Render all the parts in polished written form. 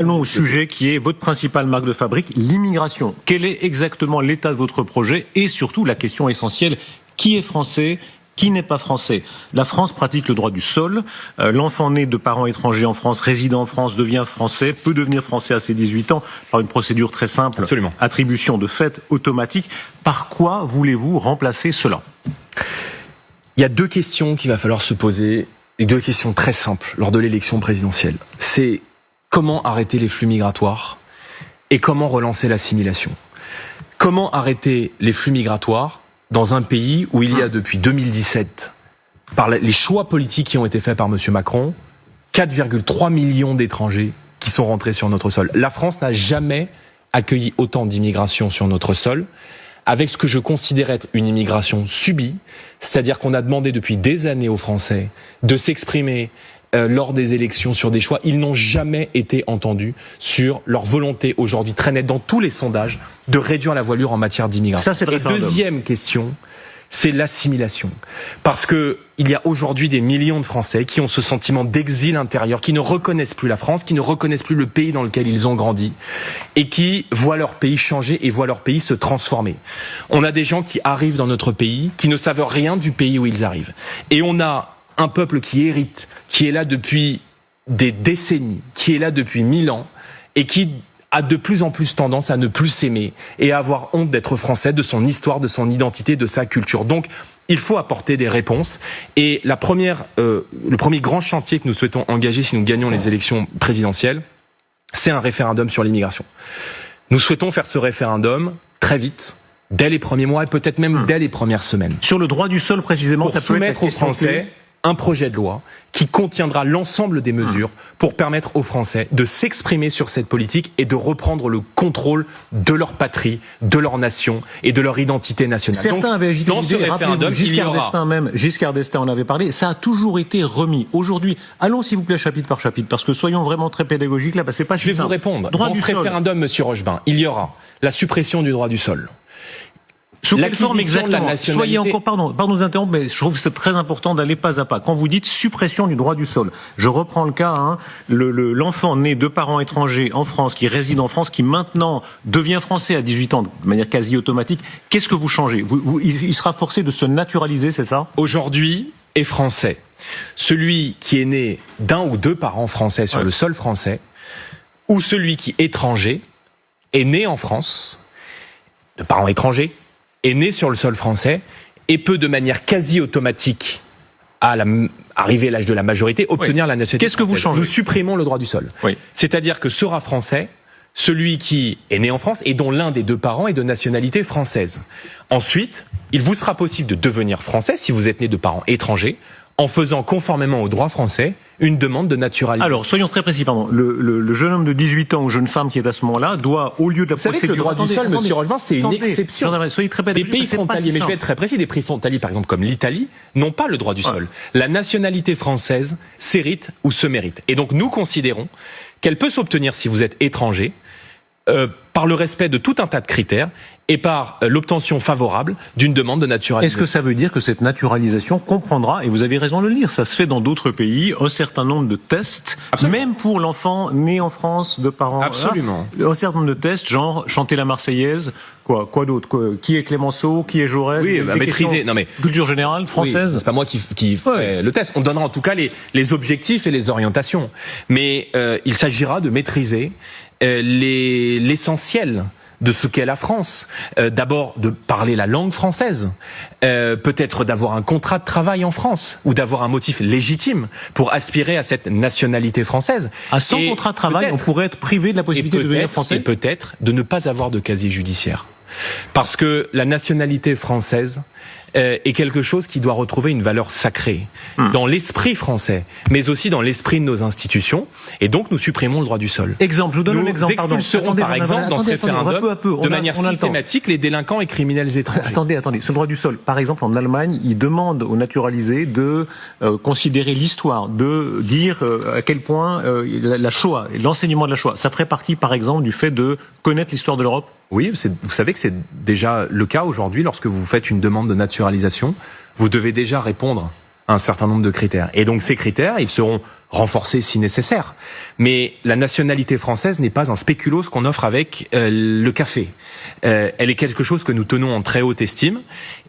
Allons au sujet qui est votre principale marque de fabrique, l'immigration. Quel est exactement l'état de votre projet et surtout la question essentielle, qui est français ? Qui n'est pas français? La France pratique le droit du sol. L'enfant né de parents étrangers en France, résident en France, devient français, peut devenir français à ses 18 ans par une procédure très simple. Absolument. Attribution de fait automatique. Par quoi voulez-vous remplacer cela? Il y a deux questions qu'il va falloir se poser, et deux questions très simples lors de l'élection présidentielle. C'est comment arrêter les flux migratoires et comment relancer l'assimilation. Comment arrêter les flux migratoires dans un pays où il y a depuis 2017, par les choix politiques qui ont été faits par M. Macron, 4,3 millions d'étrangers qui sont rentrés sur notre sol. La France n'a jamais accueilli autant d'immigration sur notre sol, avec ce que je considère être une immigration subie, c'est-à-dire qu'on a demandé depuis des années aux Français de s'exprimer lors des élections sur des choix. Ils n'ont jamais été entendus sur leur volonté aujourd'hui très nette dans tous les sondages de réduire la voilure en matière d'immigration. Ça, c'est le référendum. Deuxième question, c'est l'assimilation. Parce que il y a aujourd'hui des millions de Français qui ont ce sentiment d'exil intérieur, qui ne reconnaissent plus la France, qui ne reconnaissent plus le pays dans lequel ils ont grandi et qui voient leur pays changer et voient leur pays se transformer. On a des gens qui arrivent dans notre pays, qui ne savent rien du pays où ils arrivent. Et on a un peuple qui hérite, qui est là depuis des décennies, qui est là depuis 1000 ans et qui a de plus en plus tendance à ne plus s'aimer et à avoir honte d'être français, de son histoire, de son identité, de sa culture. Donc, il faut apporter des réponses. Et le premier grand chantier que nous souhaitons engager si nous gagnons les élections présidentielles, c'est un référendum sur l'immigration. Nous souhaitons faire ce référendum très vite, dès les premiers mois et peut-être même dès les premières semaines. Sur le droit du sol précisément, pour ça peut soumettre aux Français un projet de loi qui contiendra l'ensemble des mesures pour permettre aux Français de s'exprimer sur cette politique et de reprendre le contrôle de leur patrie, de leur nation et de leur identité nationale. Certains Donc, avaient agité dans ce l'idée, référendum, Giscard d'Estaing en avait parlé, ça a toujours été remis. Aujourd'hui, allons s'il vous plaît chapitre par chapitre, parce que soyons vraiment très pédagogiques là, c'est pas Je vais vous répondre. Droit Dans du ce sol. référendum, Monsieur Rochebin, il y aura la suppression du droit du sol. Sous quelle forme L'acquisition de la exactement? nationalité. Soyez encore, pardon de vous interrompre, mais je trouve que c'est très important d'aller pas à pas. Quand vous dites suppression du droit du sol, je reprends le cas, l'enfant né de parents étrangers en France, qui réside en France, qui maintenant devient français à 18 ans de manière quasi automatique, qu'est-ce que vous changez? Il sera forcé de se naturaliser, c'est ça? Aujourd'hui est français. Celui qui est né d'un ou deux parents français sur le sol français, ou celui qui est étranger, est né en France, de parents étrangers, est né sur le sol français et peut de manière quasi automatique, arriver à l'âge de la majorité, obtenir la nationalité. Qu'est-ce que vous changez? Nous supprimons le droit du sol. Oui. C'est-à-dire que sera français celui qui est né en France et dont l'un des deux parents est de nationalité française. Ensuite, il vous sera possible de devenir français si vous êtes né de parents étrangers, en faisant conformément au droit français une demande de naturalisation. Alors, soyons très précis, pardon. Le jeune homme de 18 ans ou jeune femme qui est à ce moment-là doit, au lieu de la Vous savez procédure... que le droit du sol, monsieur Rochebin, c'est une exception. Soyez très Les pédagogique, pays c'est pas frontaliers, si mais je vais simple. être très précis, des pays frontaliers, par exemple, comme l'Italie, n'ont pas le droit du sol. La nationalité française s'hérite ou se mérite. Et donc, nous considérons qu'elle peut s'obtenir si vous êtes étranger, par le respect de tout un tas de critères et par l'obtention favorable d'une demande de naturalisation. Est-ce que ça veut dire que cette naturalisation comprendra, et vous avez raison de le dire, ça se fait dans d'autres pays, un certain nombre de tests, même pour l'enfant né en France de parents... Absolument. Un certain nombre de tests, genre chanter la Marseillaise, quoi d'autre, qui est Clémenceau, qui est Jaurès, Oui, des maîtriser, questions non mais... culture générale française. Oui, c'est pas moi qui ferai le test. On donnera en tout cas les objectifs et les orientations. Mais il s'agira de maîtriser l'essentiel de ce qu'est la France. D'abord, de parler la langue française. Peut-être d'avoir un contrat de travail en France ou d'avoir un motif légitime pour aspirer à cette nationalité française. Sans contrat de travail, on pourrait être privé de la possibilité de devenir français. Et peut-être de ne pas avoir de casier judiciaire. Parce que la nationalité française est quelque chose qui doit retrouver une valeur sacrée dans l'esprit français, mais aussi dans l'esprit de nos institutions. Et donc, nous supprimons le droit du sol. Exemple, je vous donne un exemple. Nous expulserons, par exemple, dans ce référendum, de manière systématique, les délinquants et criminels étrangers. Attendez, sur le droit du sol. Par exemple, en Allemagne, ils demandent aux naturalisés de considérer l'histoire, de dire à quel point la Shoah, l'enseignement de la Shoah, ça ferait partie, par exemple, du fait de connaître l'histoire de l'Europe. Oui, vous savez que c'est déjà le cas aujourd'hui. Lorsque vous faites une demande de naturalisation, vous devez déjà répondre à un certain nombre de critères. Et donc ces critères, ils seront renforcer si nécessaire. Mais la nationalité française n'est pas un spéculoos qu'on offre avec le café. Elle est quelque chose que nous tenons en très haute estime.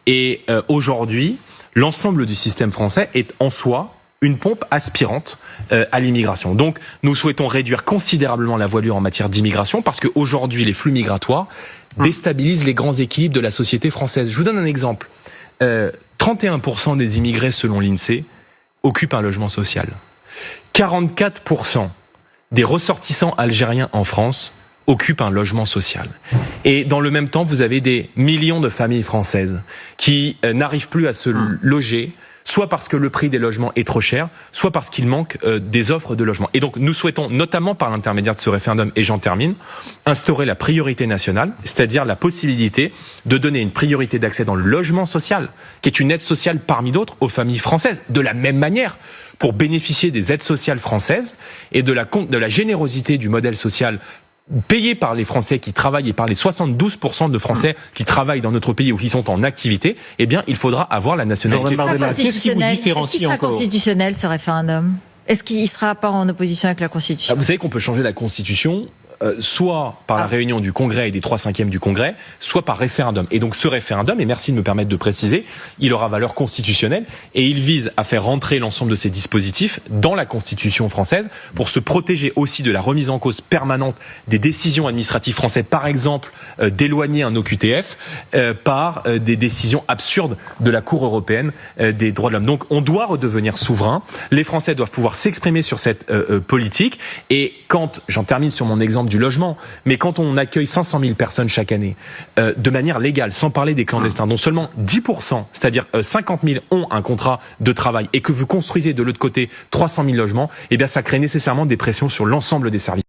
Et aujourd'hui, l'ensemble du système français est en soi une pompe aspirante à l'immigration. Donc, nous souhaitons réduire considérablement la voilure en matière d'immigration parce qu'aujourd'hui, les flux migratoires déstabilisent les grands équilibres de la société française. Je vous donne un exemple. 31% des immigrés, selon l'INSEE, occupent un logement social. 44% des ressortissants algériens en France occupent un logement social. Et dans le même temps, vous avez des millions de familles françaises qui n'arrivent plus à se loger, soit parce que le prix des logements est trop cher, soit parce qu'il manque des offres de logement. Et donc, nous souhaitons, notamment par l'intermédiaire de ce référendum, et j'en termine, instaurer la priorité nationale, c'est-à-dire la possibilité de donner une priorité d'accès dans le logement social, qui est une aide sociale parmi d'autres aux familles françaises. De la même manière, pour bénéficier des aides sociales françaises et de la générosité du modèle social payé par les Français qui travaillent et par les 72% de Français qui travaillent dans notre pays ou qui sont en activité, eh bien, il faudra avoir la nationalité. Qu'est-ce qui vous différencie Est-ce qu'il sera encore constitutionnel, ce référendum? Est-ce qu'il sera pas en opposition avec la Constitution? Vous savez qu'on peut changer la Constitution soit par la réunion du Congrès et des 3/5 du Congrès, soit par référendum. Et donc ce référendum, et merci de me permettre de préciser, il aura valeur constitutionnelle et il vise à faire rentrer l'ensemble de ces dispositifs dans la Constitution française pour se protéger aussi de la remise en cause permanente des décisions administratives françaises, par exemple d'éloigner un OQTF par des décisions absurdes de la Cour européenne des droits de l'homme. Donc on doit redevenir souverain, les Français doivent pouvoir s'exprimer sur cette politique et quand, j'en termine sur mon exemple du logement, mais quand on accueille 500 000 personnes chaque année, de manière légale, sans parler des clandestins, dont seulement 10%, c'est-à-dire 50 000 ont un contrat de travail, et que vous construisez de l'autre côté 300 000 logements, eh bien ça crée nécessairement des pressions sur l'ensemble des services.